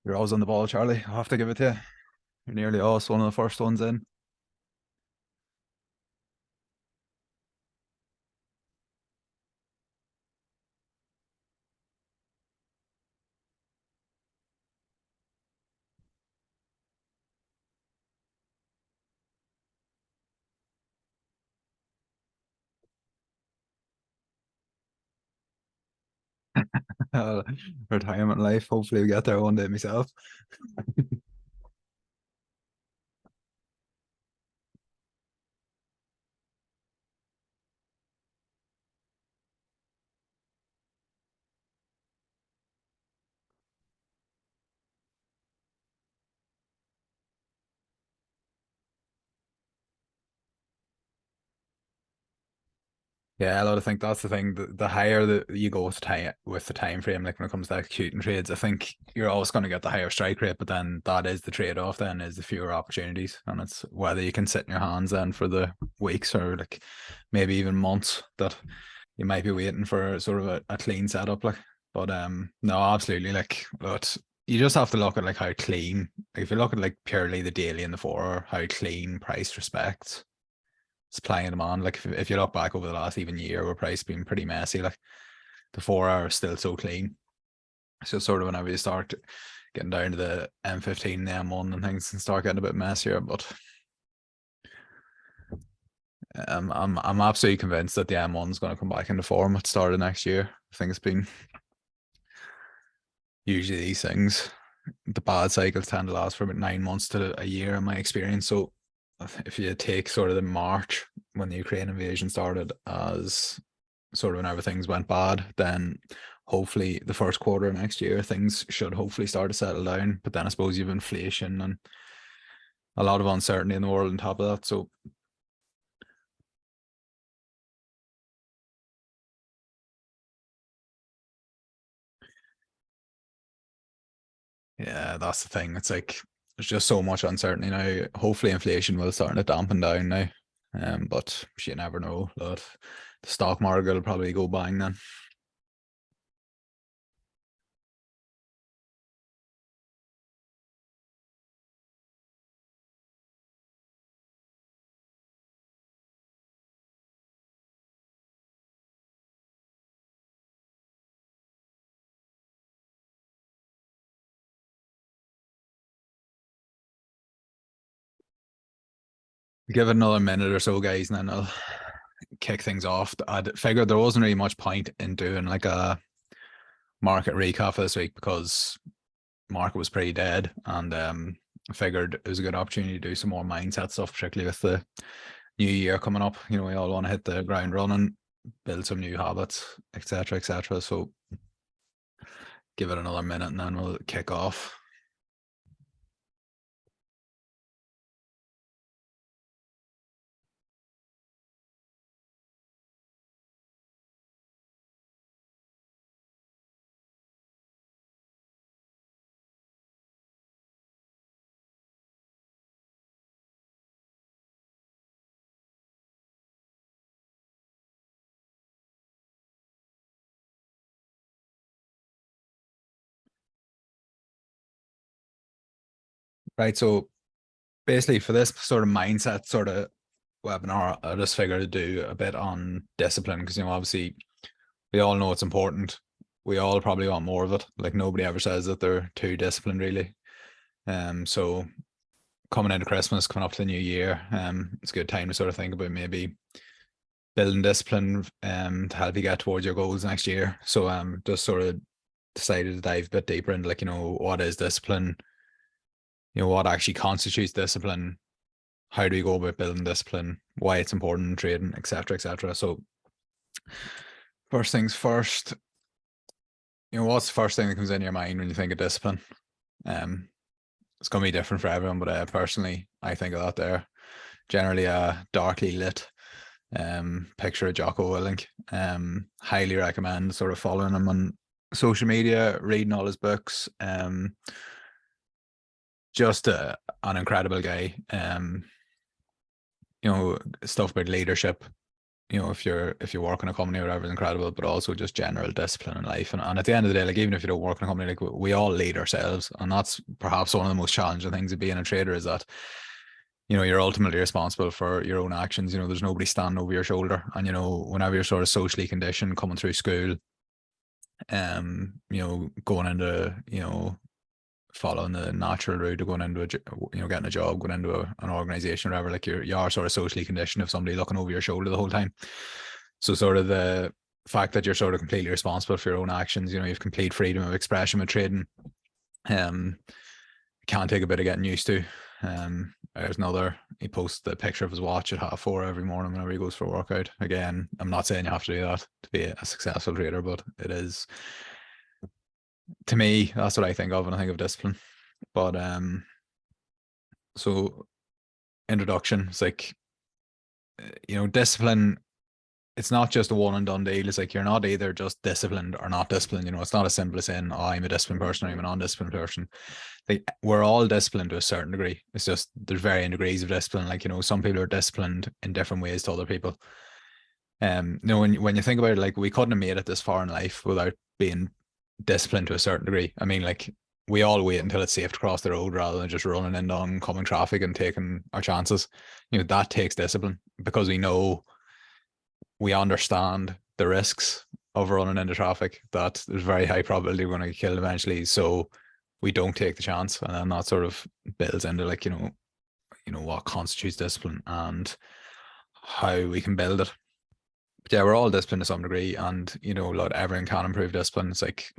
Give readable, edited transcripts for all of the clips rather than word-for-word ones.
You're always on the ball, Charlie. I have to give it to you. You're nearly always one of the first ones in. Uh, Retirement life. Hopefully, we get there one day myself. Yeah, a lot of think that's the thing. The higher that you go with the time frame, like when it comes to executing trades, I think you're always going to get the higher strike rate. But then that is the trade off. Then is the fewer opportunities, and it's whether you can sit in your hands then for the weeks or like maybe even months that you might be waiting for sort of a clean setup. Like, but no, absolutely. Like, but you just have to look at like how clean. Like, if you look at like purely the daily and the 4 hour, how clean price respects supply and demand. Like if you look back over the last even year where price been pretty messy, like the 4 hour is still so clean. So sort of whenever you start getting down to the M15, the M1 and things and start getting a bit messier. But I'm absolutely convinced that the M1 is going to come back into form at the start of next year. I think it's been usually these things, the bad cycles tend to last for about 9 months to a year in my experience. So if you take sort of the March when the Ukraine invasion started as sort of whenever things went bad, then hopefully the first quarter of next year things should hopefully start to settle down. But then I suppose you have inflation and a lot of uncertainty in the world on top of that. So yeah, that's the thing. It's like there's just so much uncertainty now. Hopefully inflation will start to dampen down now. But you never know. That the stock market will probably go bang then. Give it another minute or so, guys, and then I'll kick things off. I'd figured there wasn't really much point in doing like a market recap for this week because market was pretty dead, and I figured it was a good opportunity to do some more mindset stuff, particularly with the new year coming up. You know, we all want to hit the ground running, build some new habits, etc., etc. So give it another minute, and then we'll kick off. Right. So basically, for this sort of mindset sort of webinar, I just figured to do a bit on discipline because, you know, obviously we all know it's important. We all probably want more of it. Like nobody ever says that they're too disciplined, really. So coming into Christmas, coming up to the new year, it's a good time to sort of think about maybe building discipline to help you get towards your goals next year. So just sort of decided to dive a bit deeper into like, you know, what is discipline, you know, what actually constitutes discipline, how do we go about building discipline, why it's important in trading, etc., etc. So first things first, you know, what's the first thing that comes in your mind when you think of discipline? Um, it's going to be different for everyone, but personally, I think of that there. Generally, a darkly lit picture of Jocko Willink. Highly recommend sort of following him on social media, reading all his books. Just an incredible guy. You know, stuff about leadership, you know, if you work in a company or whatever is incredible, but also just general discipline in life. And at the end of the day, like even if you don't work in a company, like we all lead ourselves, and that's perhaps one of the most challenging things of being a trader is that, you know, you're ultimately responsible for your own actions. You know, there's nobody standing over your shoulder. And, you know, whenever you're sort of socially conditioned coming through school, you know, going into, you know, following the natural route of going into you know, getting a job, going into an organization or whatever, like you are sort of socially conditioned of somebody looking over your shoulder the whole time. So sort of the fact that you're sort of completely responsible for your own actions, you know, you have complete freedom of expression with trading, can take a bit of getting used to. There's another, he posts the picture of his watch at 4:30 every morning whenever he goes for a workout. Again, I'm not saying you have to do that to be a successful trader, but it is, to me, that's what I think of when I think of discipline. But so introduction, it's like, you know, discipline, it's not just a one and done deal. It's like you're not either just disciplined or not disciplined. You know, it's not as simple as saying, oh, I'm a disciplined person or I'm a non-disciplined person. Like, we're all disciplined to a certain degree. It's just there's varying degrees of discipline. Like, you know, some people are disciplined in different ways to other people. You know, when you think about it, like we couldn't have made it this far in life without being disciplined to a certain degree. I mean, like we all wait until it's safe to cross the road rather than just running into oncoming traffic and taking our chances. You know, that takes discipline because we know, we understand the risks of running into traffic, that there's very high probability we're going to get killed eventually. So we don't take the chance. And then that sort of builds into like, you know, what constitutes discipline and how we can build it. But yeah, we're all disciplined to some degree, and you know, like everyone can improve discipline. It's like,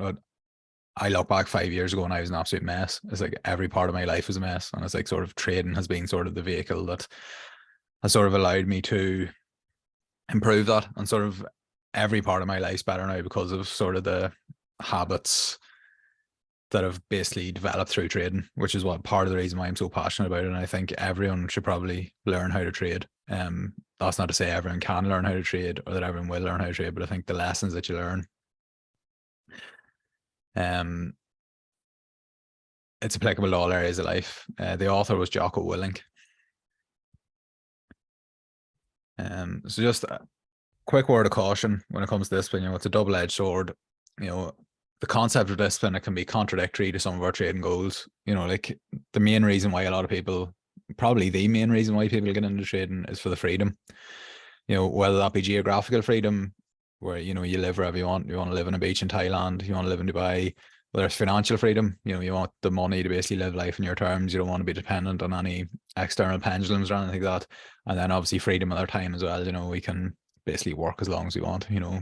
I look back 5 years ago and I was an absolute mess. It's like every part of my life was a mess. And it's like sort of trading has been sort of the vehicle that has sort of allowed me to improve that, and sort of every part of my life's better now because of sort of the habits that have basically developed through trading, which is what part of the reason why I'm so passionate about it. And I think everyone should probably learn how to trade. That's not to say everyone can learn how to trade or that everyone will learn how to trade, but I think the lessons that you learn, it's applicable to all areas of life. The author was Jocko Willink. So just a quick word of caution when it comes to discipline. You know, it's a double-edged sword. You know, the concept of discipline, it can be contradictory to some of our trading goals. You know, like the main reason why a lot of people, probably the main reason why people get into trading is for the freedom. You know, whether that be geographical freedom, where, you know, you live wherever you want to live on a beach in Thailand, you want to live in Dubai, whether it's financial freedom, you know, you want the money to basically live life in your terms. You don't want to be dependent on any external pendulums or anything like that. And then obviously freedom of our time as well. You know, we can basically work as long as we want. You know,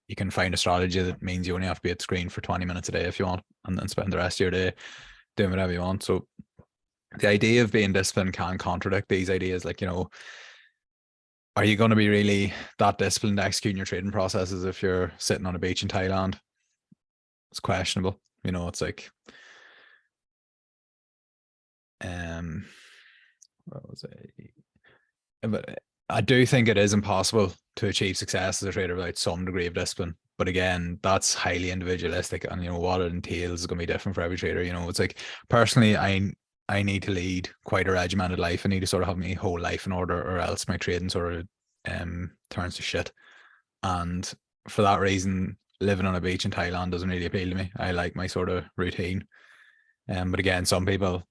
you can find a strategy that means you only have to be at the screen for 20 minutes a day if you want, and then spend the rest of your day doing whatever you want. So the idea of being disciplined can contradict these ideas. Like, you know, are you going to be really that disciplined to executing your trading processes if you're sitting on a beach in Thailand? It's questionable. You know, it's like, what was it? But I do think it is impossible to achieve success as a trader without some degree of discipline. But again, that's highly individualistic, and you know what it entails is going to be different for every trader. You know, it's like personally, I need to lead quite a regimented life. I need to sort of have my whole life in order, or else my trading sort of turns to shit. And for that reason, living on a beach in Thailand doesn't really appeal to me. I like my sort of routine. But again, some people,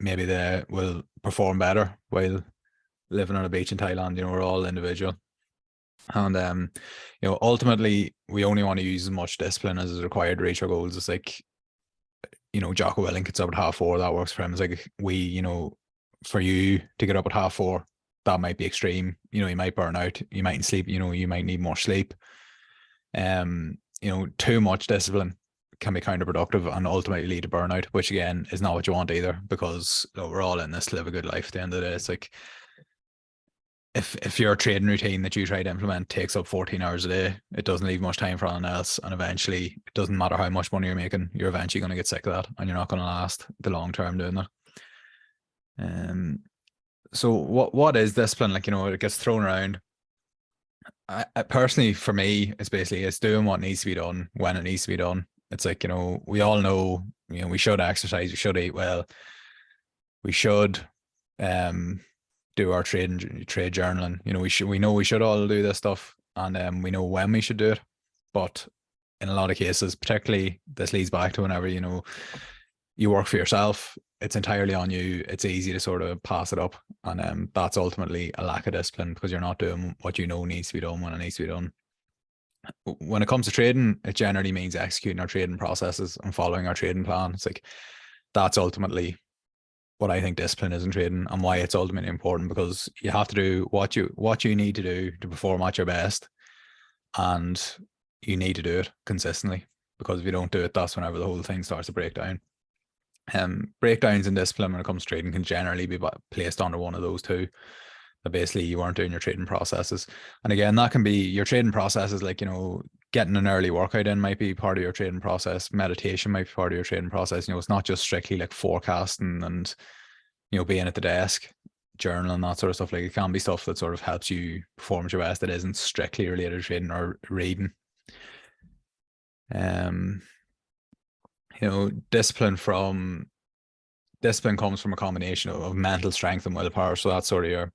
maybe they will perform better while living on a beach in Thailand. You know, we're all individual. And you know, ultimately we only want to use as much discipline as is required to reach our goals. It's like, you know, Jocko Willink gets up at 4:30, that works for him. It's like, you know, for you to get up at 4:30, that might be extreme. You know, you might burn out, you mightn't sleep, you know, you might need more sleep. You know, too much discipline can be counterproductive and ultimately lead to burnout, which again is not what you want either, because you know, we're all in this to live a good life at the end of the day. It's like, if your trading routine that you try to implement takes up 14 hours a day, it doesn't leave much time for anything else. And eventually, it doesn't matter how much money you're making, you're eventually going to get sick of that, and you're not going to last the long term doing that. So what is discipline? Like, you know, it gets thrown around. I personally, for me, it's doing what needs to be done when it needs to be done. It's like, you know, we all know, you know, we should exercise, we should eat well, we should do our trade journaling. You know, we know we should all do this stuff, and we know when we should do it. But in a lot of cases, particularly this leads back to whenever, you know, you work for yourself, it's entirely on you. It's easy to sort of pass it up, and that's ultimately a lack of discipline because you're not doing what you know needs to be done when it needs to be done. When it comes to trading, it generally means executing our trading processes and following our trading plan. It's like that's ultimately what I think discipline is in trading, and why it's ultimately important, because you have to do what you need to do to perform at your best, and you need to do it consistently, because if you don't do it, that's whenever the whole thing starts to break down. Breakdowns in discipline when it comes to trading can generally be placed under one of those two. That basically you weren't doing your trading processes. And again, that can be your trading processes, like, you know, getting an early workout in might be part of your trading process. Meditation might be part of your trading process. You know, it's not just strictly like forecasting and, you know, being at the desk, journaling, that sort of stuff. Like, it can be stuff that sort of helps you perform at your best that isn't strictly related to trading or reading. You know, discipline comes from a combination of mental strength and willpower. So that's sort of your,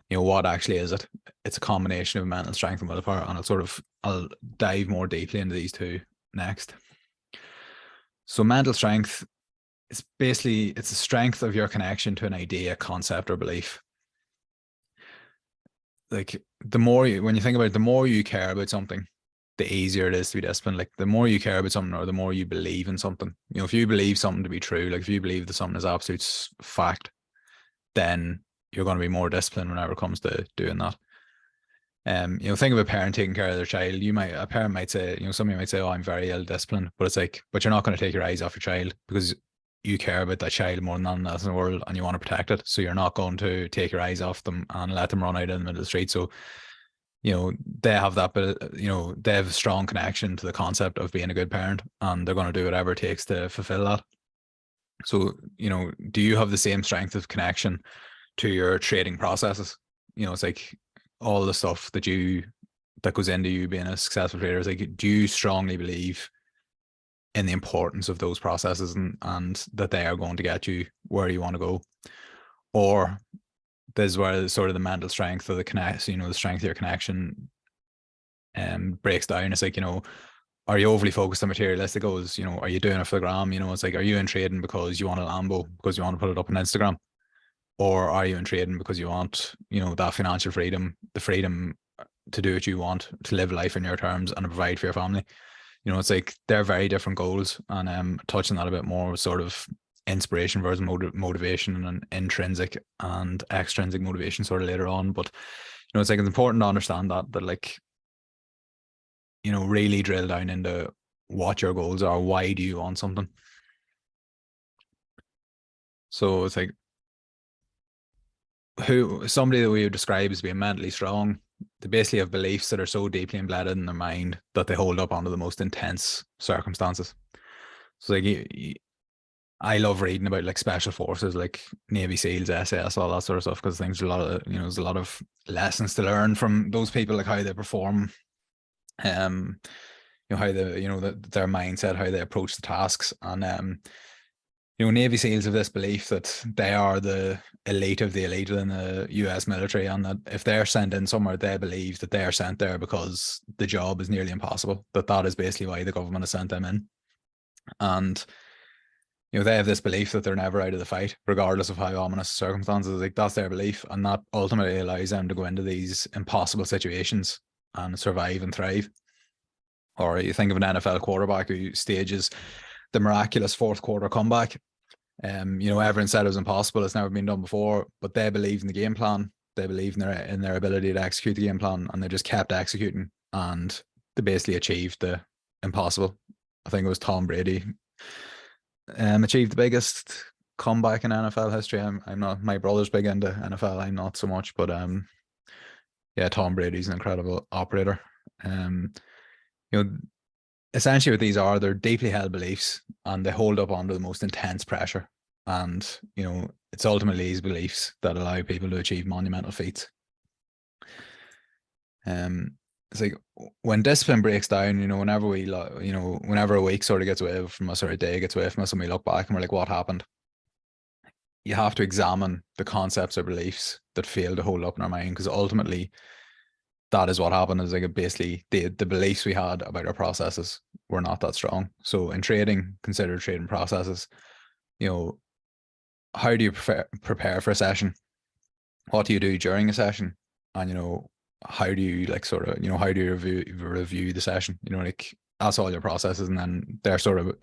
you know, what actually is it? It's a combination of mental strength and willpower, and I'll dive more deeply into these two next. So mental strength is basically, it's the strength of your connection to an idea, concept, or belief. Like, when you think about it, the more you care about something, the easier it is to be disciplined. Like, the more you care about something, or the more you believe in something, you know, if you believe something to be true, like if you believe that something is absolute fact, then you're going to be more disciplined whenever it comes to doing that. You know, think of a parent taking care of their child. A parent might say, you know, somebody might say, oh, I'm very ill disciplined, but it's like, but you're not going to take your eyes off your child, because you care about that child more than anything else in the world, and you want to protect it. So you're not going to take your eyes off them and let them run out in the middle of the street. So, you know, they have that, but, you know, they have a strong connection to the concept of being a good parent, and they're going to do whatever it takes to fulfill that. So, you know, do you have the same strength of connection to your trading processes? You know, it's like all the stuff that goes into you being a successful trader. Is like, do you strongly believe in the importance of those processes, and that they are going to get you where you want to go? Or this is where sort of the mental strength of the strength of your connection breaks down. It's like, you know, are you overly focused on materialistic goals? You know, are you doing it for the gram? You know, it's like, are you in trading because you want a Lambo, because you want to put it up on Instagram? Or are you in trading because you want, you know, that financial freedom, the freedom to do what you want, to live life in your terms and to provide for your family? You know, it's like they're very different goals. And touching that a bit more, sort of inspiration versus motivation, and intrinsic and extrinsic motivation sort of later on. But, you know, it's like, it's important to understand that like, you know, really drill down into what your goals are. Why do you want something? So it's like, somebody that we would describe as being mentally strong, they basically have beliefs that are so deeply embedded in their mind that they hold up under the most intense circumstances. So like, I love reading about like special forces, like Navy SEALs, SS, all that sort of stuff, because there's a lot of lessons to learn from those people, like how they perform, you know, how they, you know, their mindset, how they approach the tasks. And you know, Navy SEALs have this belief that they are the elite of the elite in the US military, and that if they're sent in somewhere, they believe that they are sent there because the job is nearly impossible. That is basically why the government has sent them in. And, you know, they have this belief that they're never out of the fight, regardless of how ominous circumstances. Like, that's their belief, and that ultimately allows them to go into these impossible situations and survive and thrive. Or you think of an NFL quarterback who stages the miraculous fourth quarter comeback. You know, everyone said it was impossible. It's never been done before, but they believed in the game plan. They believed in their ability to execute the game plan, and they just kept executing, and they basically achieved the impossible. I think it was Tom Brady achieved the biggest comeback in NFL history. I'm not, my brother's big into NFL. I'm not so much, but yeah, Tom Brady's an incredible operator. You know, essentially what these are, they're deeply held beliefs, and they hold up under the most intense pressure. And, you know, it's ultimately these beliefs that allow people to achieve monumental feats. It's like, when discipline breaks down, you know, whenever a week sort of gets away from us, or a day gets away from us, and we look back and we're like, what happened? you have to examine the concepts or beliefs that fail to hold up in our mind, because ultimately that is what happened. Is like basically the beliefs we had about our processes were not that strong. So in trading, consider trading processes. You know, how do you prepare for a session? What do you do during a session? And how do you like sort of how do you review the session? Like that's all your processes, and then they're sort of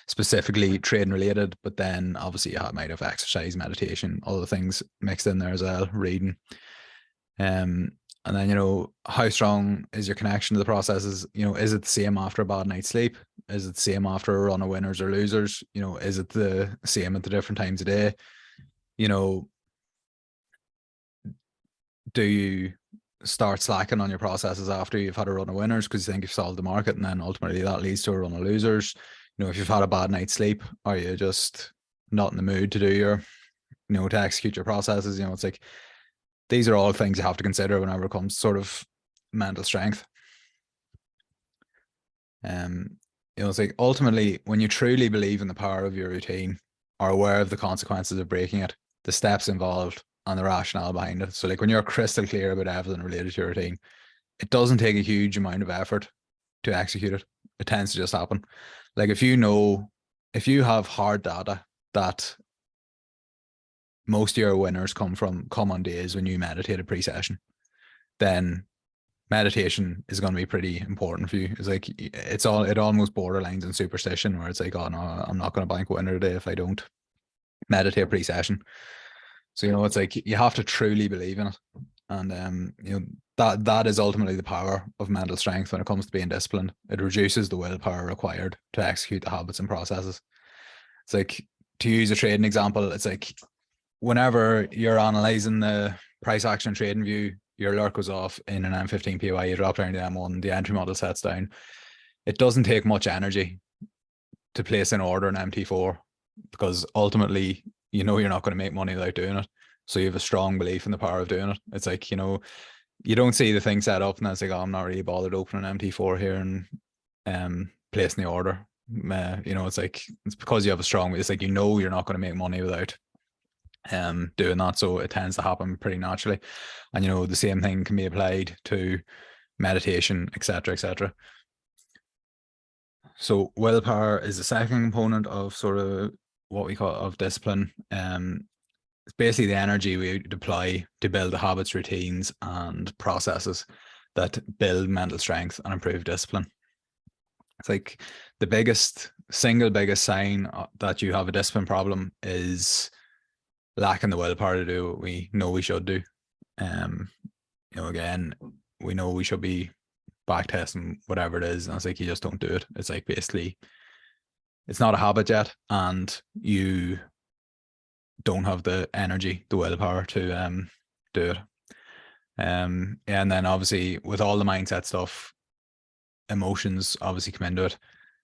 specifically trading related. But then obviously you might have exercise, meditation, all the things mixed in there as well, reading. And then how strong is your connection to the processes? Is it the same after a bad night's sleep? Is it the same after a run of winners or losers? Is it the same at the different times of day? Do you start slacking on your processes after you've had a run of winners because you think you've solved the market, and then ultimately that leads to a run of losers? If you've had a bad night's sleep, are you just not in the mood to do your to execute your processes? It's like these are all things you have to consider whenever it comes to sort of mental strength. It's like ultimately when you truly believe in the power of your routine, are aware of the consequences of breaking it, the steps involved, and the rationale behind it. So like when you're crystal clear about everything related to your routine, it doesn't take a huge amount of effort to execute it. It tends to just happen. Like if you have hard data that most of your winners come on days when you meditated pre-session, then meditation is going to be pretty important for you. It's like it almost borderlines in superstition, where it's like, oh no, I'm not going to bank a winner today if I don't meditate pre-session. So it's like you have to truly believe in it, and that is ultimately the power of mental strength when it comes to being disciplined. It reduces the willpower required to execute the habits and processes. It's like, to use a trading example, it's like whenever you're analyzing the price action trading view, your alert goes off in an M15 POI, you drop down to M1, the entry model sets down. It doesn't take much energy to place an order in MT4, because ultimately you're not going to make money without doing it. So you have a strong belief in the power of doing it. It's like, you don't see the thing set up and then it's like, oh, I'm not really bothered opening MT4 here and placing the order. It's like, it's because you have a strong, it's like, you're not going to make money without doing that. So it tends to happen pretty naturally. And the same thing can be applied to meditation, etc., etc. So willpower is the second component of sort of what we call of discipline. It's basically the energy we deploy to build the habits, routines, and processes that build mental strength and improve discipline. It's like the single biggest sign that you have a discipline problem is lacking the willpower to do what we know we should do. Again, we know we should be back testing whatever it is, and it's like you just don't do it. It's like basically it's not a habit yet, and you don't have the energy, the willpower to do it. And then obviously with all the mindset stuff, emotions obviously come into it.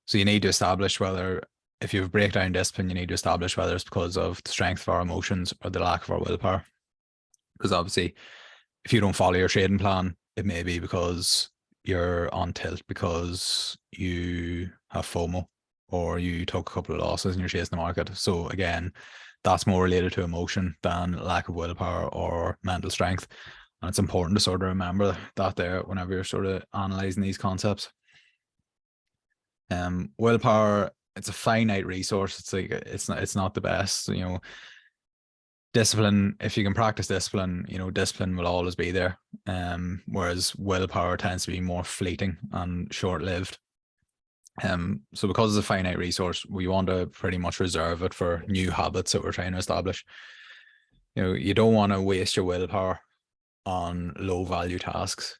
So you need to establish whether, if you have breakdown discipline, you need to establish whether it's because of the strength of our emotions or the lack of our willpower. Because obviously if you don't follow your trading plan, it may be because you're on tilt, because you have FOMO, or you took a couple of losses and you're chasing the market. So again, that's more related to emotion than lack of willpower or mental strength. And it's important to sort of remember that there whenever you're sort of analyzing these concepts. Willpower, it's a finite resource. It's like it's not the best. Discipline, if you can practice discipline, discipline will always be there. Whereas willpower tends to be more fleeting and short-lived. So because it's a finite resource, we want to pretty much reserve it for new habits that we're trying to establish. You don't want to waste your willpower on low value tasks.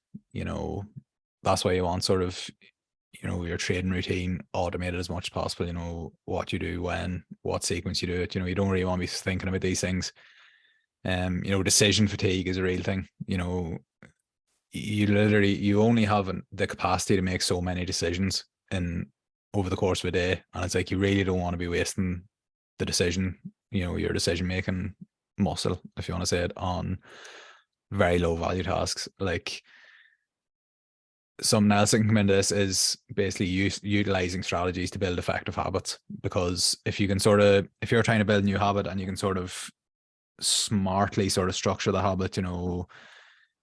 That's why you want sort of your trading routine automated as much as possible. What you do, when, what sequence you do it. You don't really want to be thinking about these things. Decision fatigue is a real thing. You only have the capacity to make so many decisions over the course of a day, and it's like you really don't want to be wasting the decision, your decision making muscle, if you want to say it, on very low value tasks. Like, something else that can come into this is basically utilizing strategies to build effective habits. Because if you're trying to build a new habit and you can sort of smartly sort of structure the habit,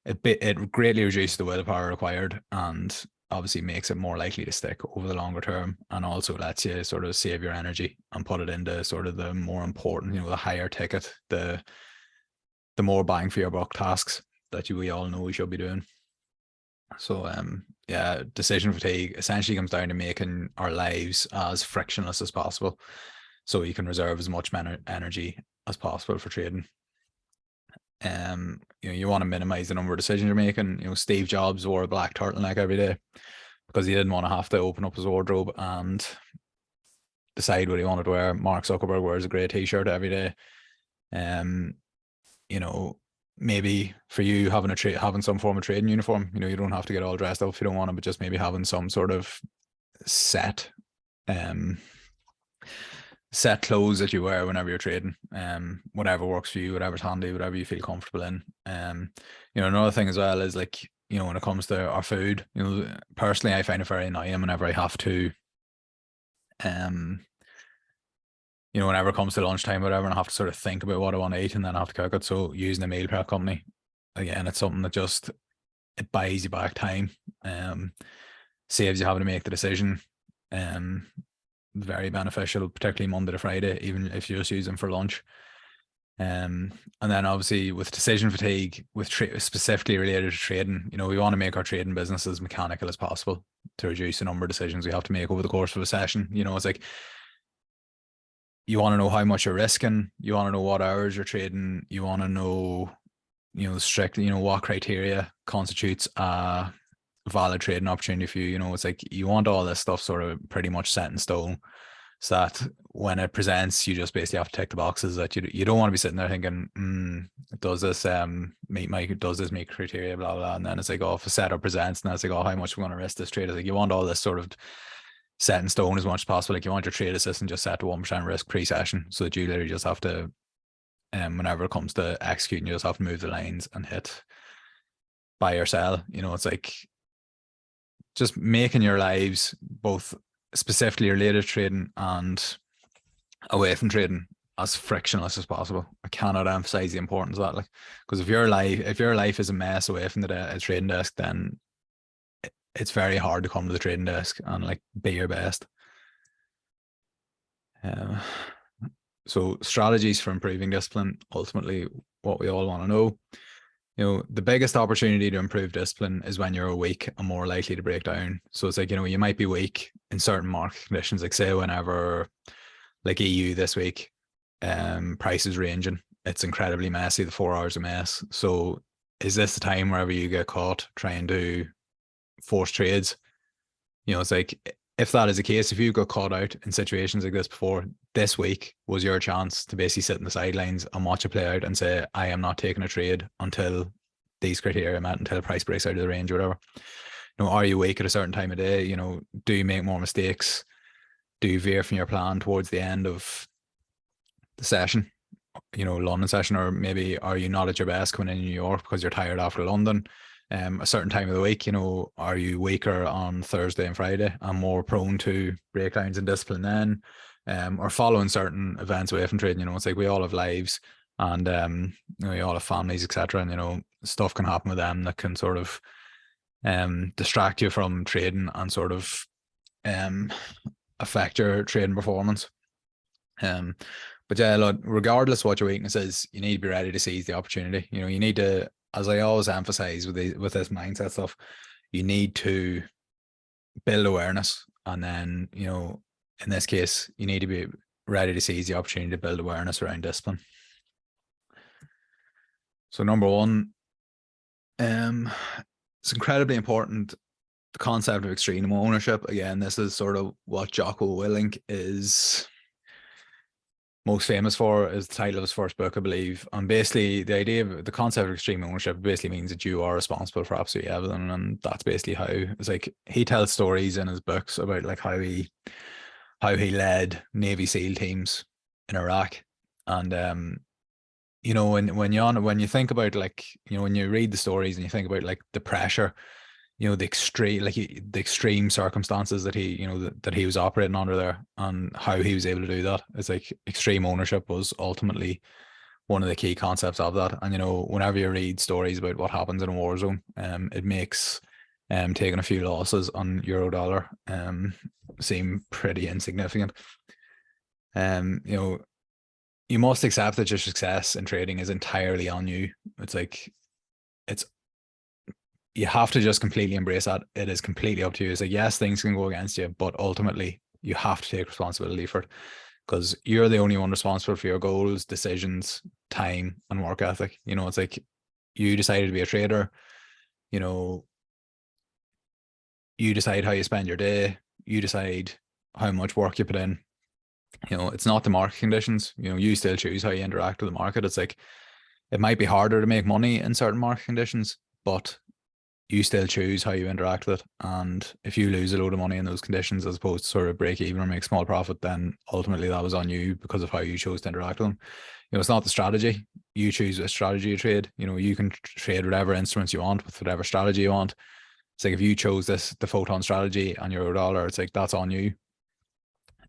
it greatly reduces the willpower required, and obviously makes it more likely to stick over the longer term, and also lets you sort of save your energy and put it into sort of the more important, the higher ticket, the more bang for your buck tasks that we all know we should be doing. So yeah, decision fatigue essentially comes down to making our lives as frictionless as possible, so you can reserve as much energy as possible for trading. You want to minimize the number of decisions you're making. Steve Jobs wore a black turtleneck every day because he didn't want to have to open up his wardrobe and decide what he wanted to wear. Mark Zuckerberg wears a grey t-shirt every day. Maybe for you, having some form of trading uniform, you don't have to get all dressed up if you don't want to, but just maybe having some sort of set clothes that you wear whenever you're trading, whatever works for you, whatever's handy, whatever you feel comfortable in. Another thing as well is, like, when it comes to our food, personally I find it very annoying whenever I have to whenever it comes to lunchtime, whatever, and I have to sort of think about what I want to eat and then I have to cook it. So using a meal prep company, again, it's something that just, it buys you back time, saves you having to make the decision. Very beneficial, particularly Monday to Friday, even if you just use them for lunch. And then obviously with decision fatigue, with specifically related to trading, we want to make our trading business as mechanical as possible to reduce the number of decisions we have to make over the course of a session. It's like, you want to know how much you're risking, you want to know what hours you're trading, you want to know, strictly, what criteria constitutes a valid trading opportunity for you. It's like, you want all this stuff sort of pretty much set in stone, so that when it presents, you just basically have to tick the boxes. That you don't want to be sitting there thinking, does this meet criteria, blah blah, and then it's like, oh, if a setup presents, and then it's like, oh, how much we're going to risk this trade. It's like, you want all this sort of set in stone as much as possible. Like, you want your trade assistant just set to 1% risk pre-session, so that you literally just have to, whenever it comes to executing, you just have to move the lines and hit buy or sell. It's like, just making your lives, both specifically related to trading and away from trading, as frictionless as possible. I cannot emphasize the importance of that. Like, because if your life is a mess away from the trading desk, then it's very hard to come to the trading desk and like be your best. So strategies for improving discipline, ultimately what we all want to know. The biggest opportunity to improve discipline is when you're weak and more likely to break down. So it's like, you might be weak in certain market conditions, like say whenever, like EU this week, prices ranging, it's incredibly messy, the 4 hours a mess. So is this the time wherever you get caught trying to force trades? It's like, if that is the case, if you got caught out in situations like this before, this week was your chance to basically sit in the sidelines and watch it play out and say, I am not taking a trade until these criteria are met, until the price breaks out of the range or whatever. Are you weak at a certain time of day? Do you make more mistakes? Do you veer from your plan towards the end of the session, London session? Or maybe are you not at your best coming in New York because you're tired after London? A certain time of the week, are you weaker on Thursday and Friday and more prone to breakdowns in discipline then, or following certain events away from trading? It's like, we all have lives, and we all have families, etc., and stuff can happen with them that can sort of distract you from trading and sort of affect your trading performance. But yeah, look, regardless of what your weakness is, you need to be ready to seize the opportunity. You need to, as I always emphasize with this mindset stuff, you need to build awareness, and then, in this case, you need to be ready to seize the opportunity to build awareness around discipline. So number one, it's incredibly important, the concept of extreme ownership. Again, this is sort of what Jocko Willink is most famous for, is the title of his first book, I believe. And basically, the idea of the concept of extreme ownership basically means that you are responsible for absolutely everything. And that's basically how it's like, he tells stories in his books about like how he led Navy SEAL teams in Iraq. And when you think about, like, when you read the stories and you think about like the pressure, the extreme circumstances that he, that he was operating under there, and how he was able to do that, it's like extreme ownership was ultimately one of the key concepts of that. And whenever you read stories about what happens in a war zone, it makes taking a few losses on euro dollar seem pretty insignificant. You must accept that your success in trading is entirely on you. It's you have to just completely embrace that. It is completely up to you. It's like, yes, things can go against you, but ultimately you have to take responsibility for it, because you're the only one responsible for your goals, decisions, time, and work ethic. It's like, you decided to be a trader. You decide how you spend your day. You decide how much work you put in. It's not the market conditions. You still choose how you interact with the market. It's like, it might be harder to make money in certain market conditions, but you still choose how you interact with it. And if you lose a load of money in those conditions, as opposed to sort of break even or make small profit, then ultimately that was on you because of how you chose to interact with them. It's not the strategy. You choose a strategy you trade. You can trade whatever instruments you want with whatever strategy you want. It's like, if you chose the Photon strategy on euro dollar, it's like, that's on you.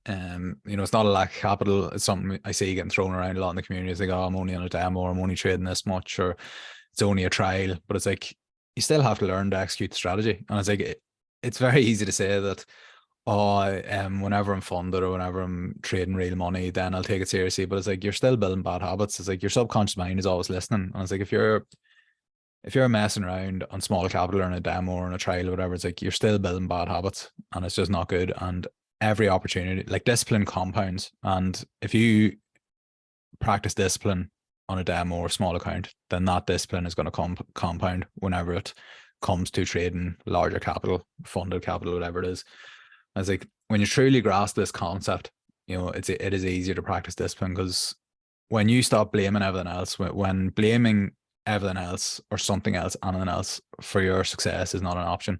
It's not a lack of capital. It's something I see getting thrown around a lot in the community. It's like, oh, I'm only on a demo, or I'm only trading this much, or it's only a trial. But it's like, you still have to learn to execute the strategy. And it's like, it's very easy to say that, oh, whenever I'm funded or whenever I'm trading real money, then I'll take it seriously. But it's like, you're still building bad habits. It's like, your subconscious mind is always listening. And it's like, if you're messing around on small capital or in a demo or in a trial or whatever, it's like, you're still building bad habits, and it's just not good. And every opportunity, like, discipline compounds. And if you practice discipline on a demo or small account, then that discipline is going to compound whenever it comes to trading larger capital, funded capital, whatever it is. I was like, when you truly grasp this concept, it is easier to practice discipline, because when you stop blaming everything else, when blaming everything else or something else, anything else for your success is not an option,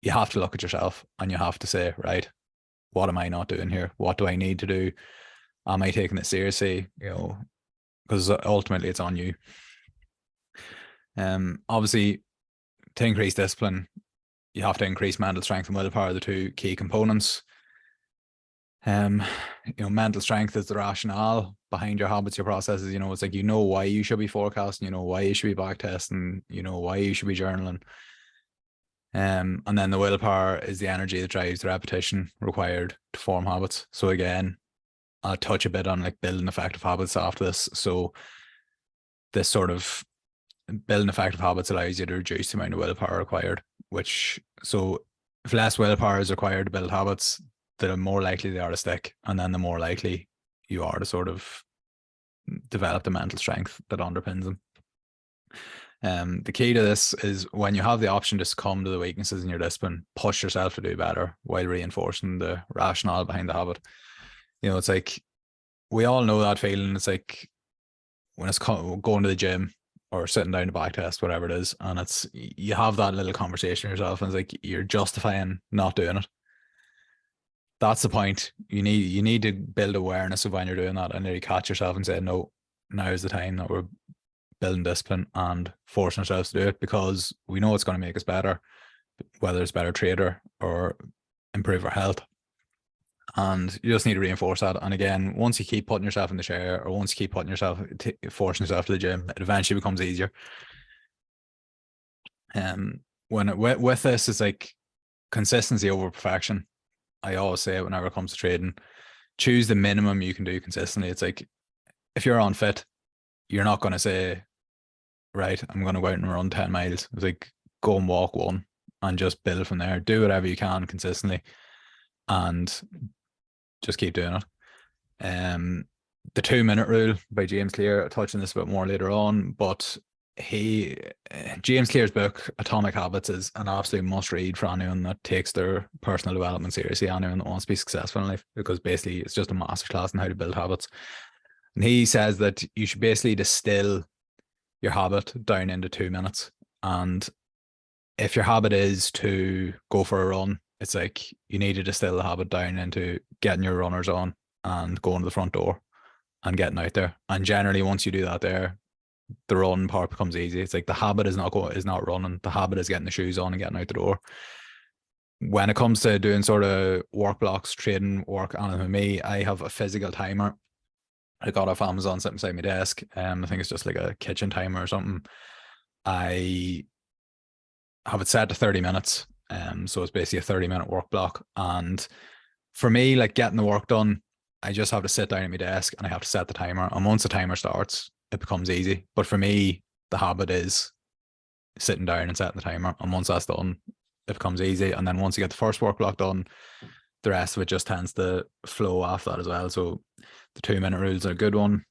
you have to look at yourself and you have to say, right, what am I not doing here? What do I need to do? Am I taking it seriously? Because ultimately it's on you. Obviously, to increase discipline, you have to increase mental strength and willpower, the two key components. Mental strength is the rationale behind your habits, your processes. It's like, why you should be forecasting, why you should be back testing, why you should be journaling. And then the willpower is the energy that drives the repetition required to form habits. So again, I'll touch a bit on like building effective habits after this. So this sort of building effective habits allows you to reduce the amount of willpower required, so if less willpower is required to build habits, the more likely they are to stick, and then the more likely you are to sort of develop the mental strength that underpins them. The key to this is, when you have the option to succumb to the weaknesses in your discipline, push yourself to do better while reinforcing the rationale behind the habit. It's like, we all know that feeling. It's like when it's going to the gym or sitting down to back test, whatever it is, and you have that little conversation with yourself, and it's like, you're justifying not doing it. That's the point. You need to build awareness of when you're doing that, and then you catch yourself and say, no, now is the time that we're building discipline and forcing ourselves to do it, because we know it's going to make us better, whether it's better trader or improve our health. And you just need to reinforce that. And again, once you keep putting yourself in the chair, or once you keep forcing yourself to the gym, it eventually becomes easier. With this, it's like consistency over perfection. I always say it whenever it comes to trading, choose the minimum you can do consistently. It's like, if you're unfit, you're not going to say, right, I'm going to go out and run 10 miles. It's like, go and walk one and just build from there. Do whatever you can consistently and just keep doing it. The 2-minute rule by James Clear, I'll touch on this a bit more later on, but James Clear's book Atomic Habits is an absolute must read for anyone that takes their personal development seriously, anyone that wants to be successful in life, because basically it's just a masterclass in how to build habits. And he says that you should basically distill your habit down into 2 minutes. And if your habit is to go for a run, it's like, you need to distill the habit down into getting your runners on and going to the front door and getting out there. And generally, once you do that there, the run part becomes easy. It's like, the habit is not running. The habit is getting the shoes on and getting out the door. When it comes to doing sort of work blocks, trading work, and with me, I have a physical timer I got off Amazon sitting beside my desk. I think it's just like a kitchen timer or something. I have it set to 30 minutes. So it's basically a 30-minute work block. And for me, like getting the work done, I just have to sit down at my desk and I have to set the timer. And once the timer starts, it becomes easy. But for me, the habit is sitting down and setting the timer. And once that's done, it becomes easy. And then once you get the first work block done, the rest of it just tends to flow after that as well. So the 2-minute rules are a good one.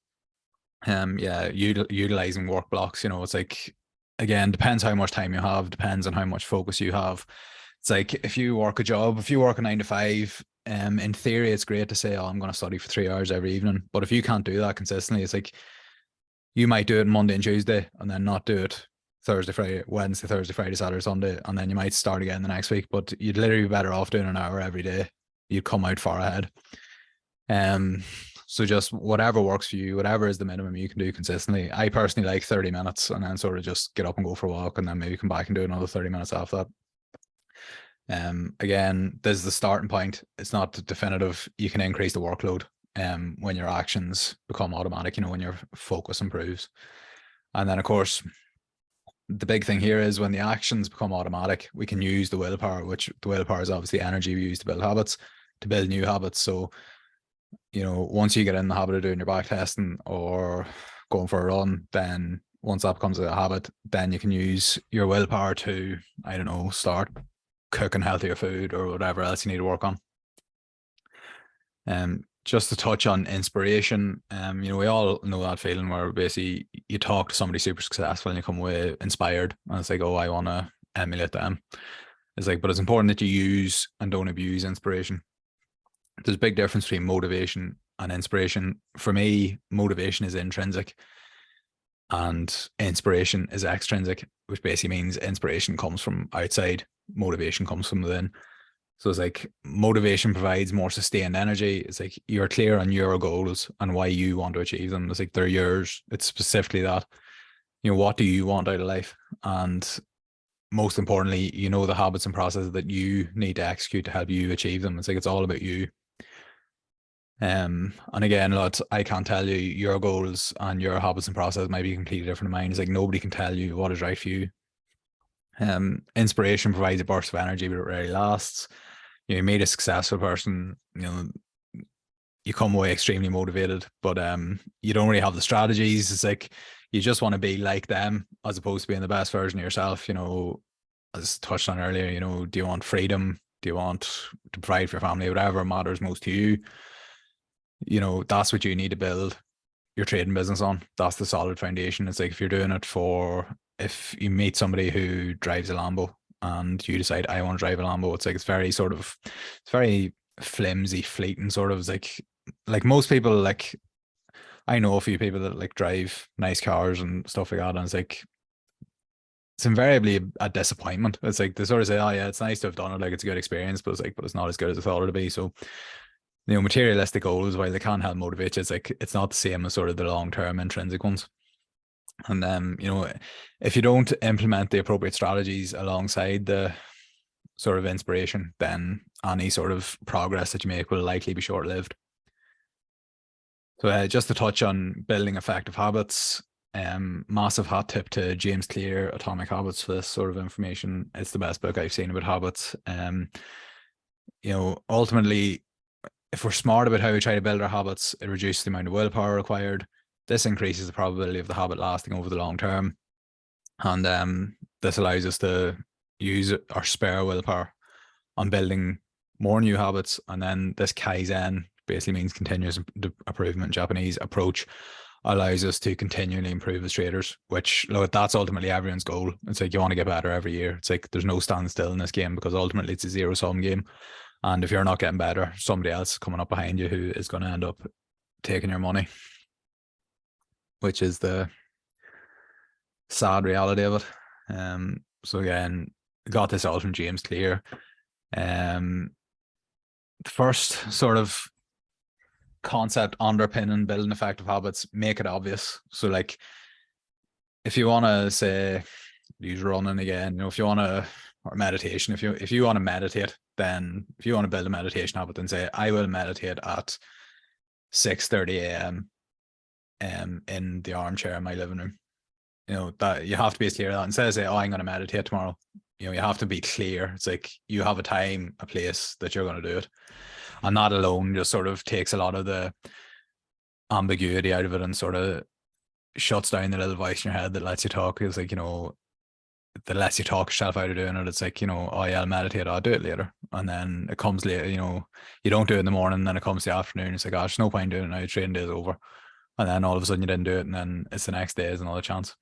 Yeah, utilizing work blocks, you know, it's like, again, depends how much time you have, depends on how much focus you have. It's like if you work a 9 to 5, in theory, it's great to say, oh, I'm going to study for 3 hours every evening. But if you can't do that consistently, it's like you might do it Monday and Tuesday and then not do it Thursday, Friday, Wednesday, Thursday, Friday, Saturday, Sunday, and then you might start again the next week. But you'd literally be better off doing an hour every day. You'd come out far ahead. So just whatever works for you, whatever is the minimum you can do consistently. I personally like 30 minutes and then sort of just get up and go for a walk and then maybe come back and do another 30 minutes after that. Again, this is the starting point. It's not definitive. You can increase the workload when your actions become automatic, you know, when your focus improves. And then of course, the big thing here is when the actions become automatic, we can use the willpower, which the willpower is obviously energy we use to build habits, to build new habits. So, you know, once you get in the habit of doing your back testing or going for a run, then once that becomes a habit, then you can use your willpower to, I don't know, start cooking healthier food or whatever else you need to work on. Just to touch on inspiration, you know, we all know that feeling where basically you talk to somebody super successful and you come away inspired and it's like, oh, I want to emulate them. It's like, but it's important that you use and don't abuse inspiration. There's a big difference between motivation and inspiration. For me, motivation is intrinsic and inspiration is extrinsic, which basically means inspiration comes from outside, motivation comes from within. So it's like motivation provides more sustained energy. It's like you're clear on your goals and why you want to achieve them. It's like they're yours. It's specifically that, you know, what do you want out of life? And most importantly, you know, the habits and processes that you need to execute to help you achieve them. It's like, it's all about you. And again, lads, I can't tell you your goals and your habits and process might be completely different to mine. It's like nobody can tell you what is right for you. Inspiration provides a burst of energy, but it rarely lasts. You meet a successful person, you know, you come away extremely motivated, but you don't really have the strategies. It's like you just want to be like them as opposed to being the best version of yourself. You know, as touched on earlier, you know, do you want freedom? Do you want to provide for your family? Whatever matters most to you, you know, that's what you need to build your trading business on. That's the solid foundation. It's like if you're doing it if you meet somebody who drives a Lambo and you decide I want to drive a Lambo, it's like it's very flimsy, fleeting sort of. It's like most people, like I know a few people that like drive nice cars and stuff like that, and it's invariably a disappointment. It's like they sort of say, oh yeah, it's nice to have done it, like it's a good experience, but it's not as good as I thought it'd be. So, you know, materialistic goals, while they can help motivate you, it's like it's not the same as sort of the long-term intrinsic ones. And you know, if you don't implement the appropriate strategies alongside the sort of inspiration, then any sort of progress that you make will likely be short-lived. So just to touch on building effective habits, massive hat tip to James Clear, Atomic Habits, for this sort of information. It's the best book I've seen about habits. You know, ultimately, if we're smart about how we try to build our habits, it reduces the amount of willpower required. This increases the probability of the habit lasting over the long term. And this allows us to use our spare willpower on building more new habits. And then this Kaizen basically means continuous improvement. Japanese approach allows us to continually improve as traders, which, look, that's ultimately everyone's goal. It's like you want to get better every year. It's like there's no standstill in this game because ultimately it's a zero-sum game. And if you're not getting better, somebody else coming up behind you who is going to end up taking your money, which is the sad reality of it. So again, got this all from James Clear. The first sort of concept underpinning building effective habits, make it obvious. So like if you want to say use running again, you know, if you want to, or meditation, if you want to meditate, then if you want to build a meditation habit, then say I will meditate at 6:30 a.m. in the armchair in my living room. You know, that you have to be clear that instead of saying, oh, I'm going to meditate tomorrow, you know, you have to be clear. It's like you have a time, a place that you're going to do it. And that alone just sort of takes a lot of the ambiguity out of it and sort of shuts down the little voice in your head that lets you talk. It's like, you know, that lets you talk yourself out of doing it. It's like, you know, oh yeah, I'll meditate, I'll do it later. And then it comes later, you know, you don't do it in the morning, then it comes the afternoon. It's like, gosh, no point doing it now, training day is over. And then all of a sudden you didn't do it, and then it's the next day is another chance.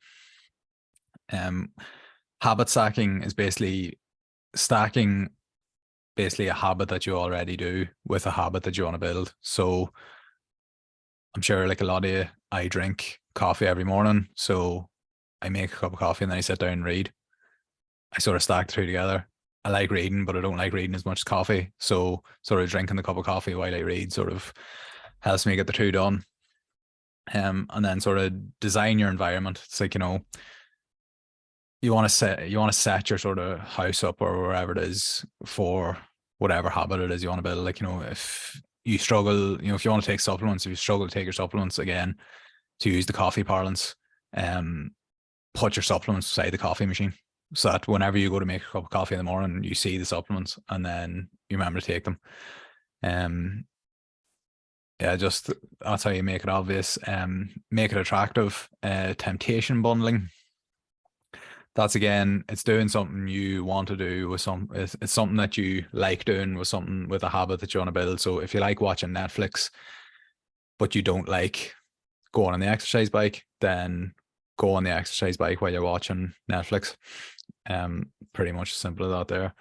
Habit stacking is basically stacking basically a habit that you already do with a habit that you want to build. So I'm sure like a lot of you, I drink coffee every morning. So I make a cup of coffee and then I sit down and read. I sort of stack the two together. I like reading, but I don't like reading as much as coffee. So sort of drinking the cup of coffee while I read sort of helps me get the two done. And then sort of design your environment. It's like, you know, you want to set your sort of house up or wherever it is for whatever habit it is you want to build. Like, you know, if you struggle, you know, if you want to take supplements, if you struggle to take your supplements, again, to use the coffee parlance, put your supplements beside the coffee machine so that whenever you go to make a cup of coffee in the morning, you see the supplements and then you remember to take them. Yeah, just that's how you make it obvious. Make it attractive. Temptation bundling. That's again, it's doing something you want to do with it's something that you like doing with something with a habit that you want to build. So if you like watching Netflix, but you don't like going on the exercise bike, then go on the exercise bike while you're watching Netflix. Pretty much as simple as that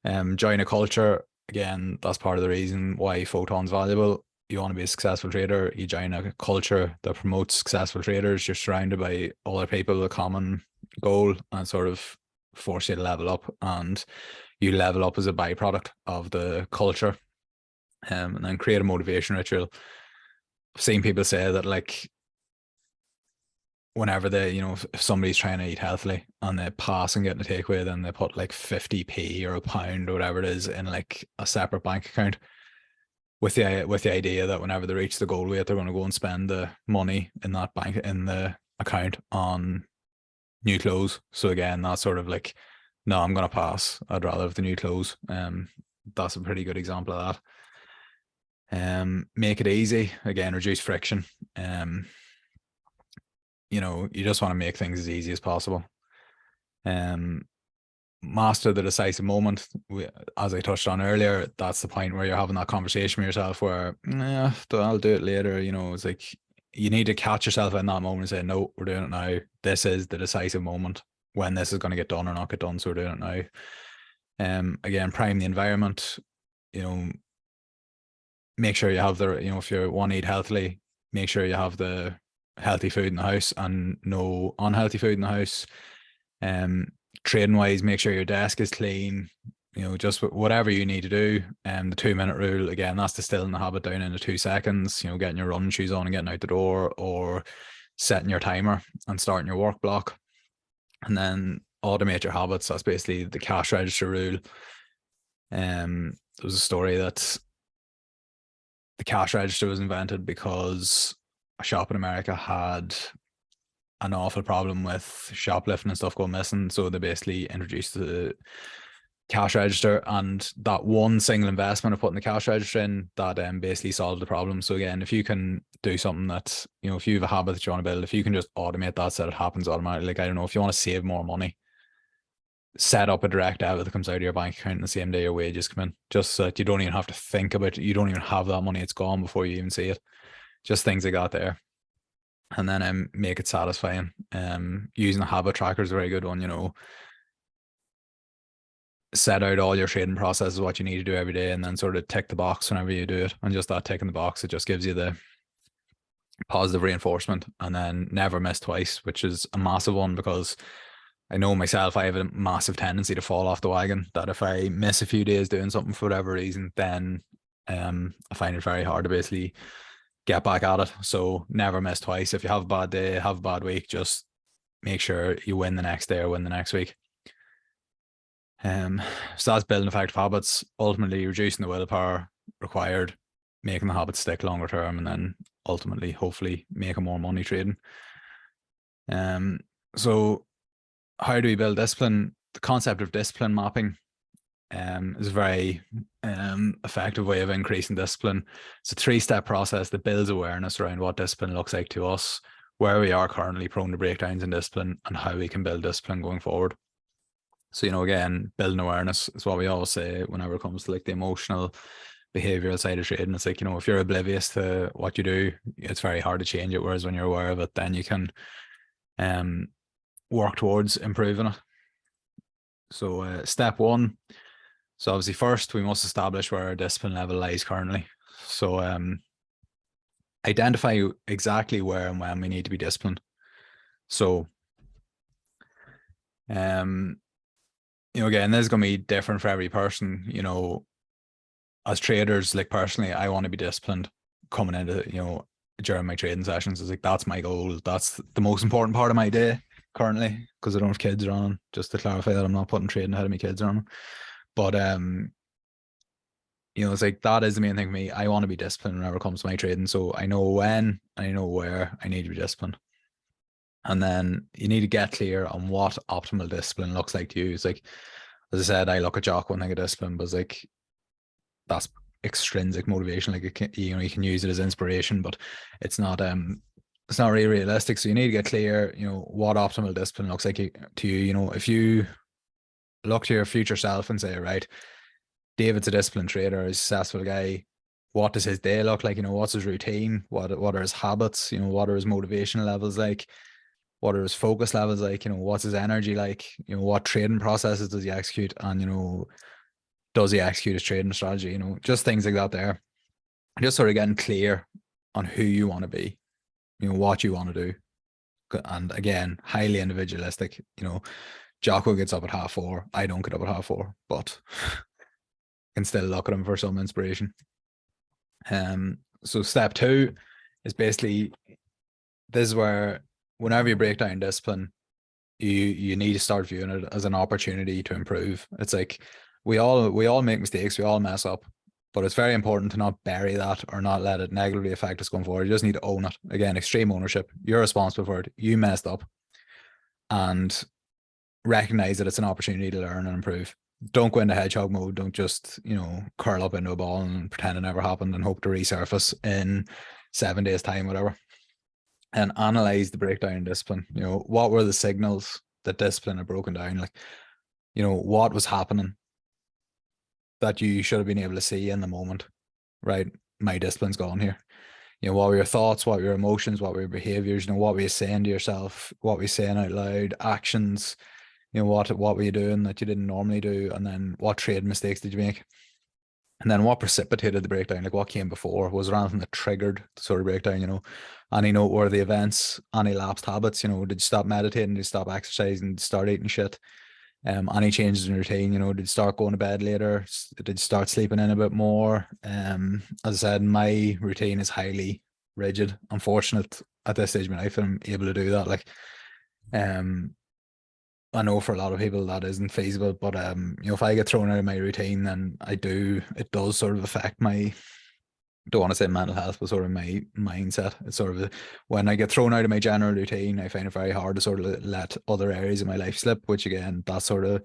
there. Join a culture. Again, that's part of the reason why Photon's valuable. You want to be a successful trader, you join a culture that promotes successful traders. You're surrounded by other people with a common goal and sort of force you to level up, and you level up as a byproduct of the culture. And then create a motivation ritual. I've seen people say that, like, whenever they, you know, if somebody's trying to eat healthily and they pass and get a takeaway, then they put like 50p or a pound or whatever it is in like a separate bank account with the idea that whenever they reach the goal weight, they're going to go and spend the money in that bank in the account on new clothes. So again, that's sort of like, no, I'm going to pass. I'd rather have the new clothes. That's a pretty good example of that. Make it easy. Again, reduce friction. You know, you just want to make things as easy as possible. Master the decisive moment. As I touched on earlier, that's the point where you're having that conversation with yourself where, yeah, I'll do it later. You know, it's like you need to catch yourself in that moment and say, no, we're doing it now. This is the decisive moment when this is going to get done or not get done. So we're doing it now. Again, prime the environment. You know, make sure you have the, you know, if you want to eat healthily, make sure you have the healthy food in the house and no unhealthy food in the house. Trading wise, make sure your desk is clean, you know, just whatever you need to do. The 2-minute rule, again, that's distilling the habit down into 2 seconds, you know, getting your running shoes on and getting out the door, or setting your timer and starting your work block. And then automate your habits. That's basically the cash register rule. There was a story that the cash register was invented because a shop in America had an awful problem with shoplifting and stuff going missing. So they basically introduced the cash register, and that one single investment of putting the cash register in, that basically solved the problem. So again, if you can do something that, you know, if you have a habit that you want to build, if you can just automate that so that it happens automatically, like, I don't know, if you want to save more money, set up a direct debit that comes out of your bank account the same day your wages come in, just so that you don't even have to think about it. You don't even have that money, it's gone before you even see it. Just things I got there. And then make it satisfying. Using a habit tracker is a very good one. You know, set out all your trading processes, what you need to do every day, and then sort of tick the box whenever you do it. And just that ticking the box, it just gives you the positive reinforcement. And then never miss twice, which is a massive one, because I know myself, I have a massive tendency to fall off the wagon, that if I miss a few days doing something for whatever reason, then I find it very hard to basically get back at it. So never miss twice. If you have a bad day, have a bad week, just make sure you win the next day or win the next week. So that's building effective habits, ultimately reducing the willpower required making the habit stick longer term, and then ultimately, hopefully, making more money trading. So how do we build discipline? The concept of discipline mapping is a very effective way of increasing discipline. It's a 3-step process that builds awareness around what discipline looks like to us, where we are currently prone to breakdowns in discipline, and how we can build discipline going forward. So, again, building awareness is what we always say whenever it comes to like the emotional behavioral side of trading. It's like, if you're oblivious to what you do, it's very hard to change it. Whereas when you're aware of it, then you can work towards improving it. So step 1. So obviously first we must establish where our discipline level lies currently. So identify exactly where and when we need to be disciplined. So again, this is going to be different for every person. As traders, like personally, I want to be disciplined coming into, during my trading sessions. It's like, that's my goal. That's the most important part of my day currently, because I don't have kids around. Just to clarify that I'm not putting trading ahead of my kids around. But it's like, that is the main thing for me. I want to be disciplined whenever it comes to my trading. So I know when, I know where I need to be disciplined. And then you need to get clear on what optimal discipline looks like to you. It's like, as I said, I look at Jock when I think of discipline, but it's like, that's extrinsic motivation. Like, you can use it as inspiration, but it's not really realistic. So you need to get clear, what optimal discipline looks like to you. If you look to your future self and say, right, David's a disciplined trader, a successful guy, what does his day look like? What's his routine? What are his habits? What are his motivation levels like? What are his focus levels like? What's his energy like? What trading processes does he execute? And, does he execute his trading strategy? Just things like that there. Just sort of getting clear on who you want to be, what you want to do. And again, highly individualistic. Jocko gets up at 4:30. I don't get up at 4:30, but can still look at him for some inspiration. So step 2 is basically, this is where whenever you break down discipline, you need to start viewing it as an opportunity to improve. It's like, we all make mistakes, we all mess up, but it's very important to not bury that or not let it negatively affect us going forward. You just need to own it. Again, extreme ownership. You're responsible for it. You messed up, and recognize that it's an opportunity to learn and improve. Don't go into hedgehog mode. Don't just, curl up into a ball and pretend it never happened and hope to resurface in 7 days' time, whatever. And analyze the breakdown in discipline. What were the signals that discipline had broken down? Like, what was happening that you should have been able to see in the moment, right? My discipline's gone here. What were your thoughts? What were your emotions? What were your behaviors? What were you saying to yourself? What were you saying out loud? Actions. What were you doing that you didn't normally do? And then what trade mistakes did you make? And then what precipitated the breakdown? Like, what came before? Was there anything that triggered the sort of breakdown? Any noteworthy events, any lapsed habits? Did you stop meditating? Did you stop exercising? Did you start eating shit? Any changes in routine? Did you start going to bed later? Did you start sleeping in a bit more? As I said, my routine is highly rigid. I'm fortunate at this stage of my life I'm able to do that. Like, I know for a lot of people that isn't feasible, but if I get thrown out of my routine, then it does sort of affect my, don't want to say mental health, but sort of my mindset. It's sort of, when I get thrown out of my general routine, I find it very hard to sort of let other areas of my life slip, which again, that's sort of,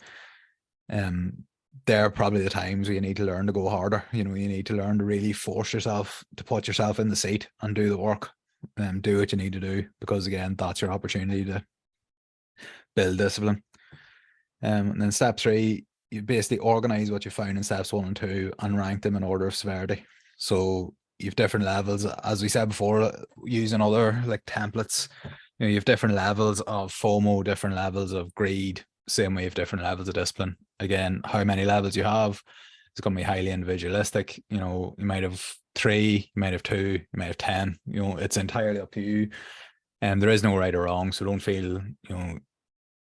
there are probably the times where you need to learn to go harder. You need to learn to really force yourself to put yourself in the seat and do the work, and do what you need to do, because again, that's your opportunity to build discipline. And then step 3, you basically organize what you found in steps 1 and 2 and rank them in order of severity. So you have different levels, as we said before, using other like templates. You have different levels of FOMO, different levels of greed, same way you have different levels of discipline. Again, how many levels you have is going to be highly individualistic. You might have 3, you might have 2, you might have 10. It's entirely up to you. And there is no right or wrong. So don't feel,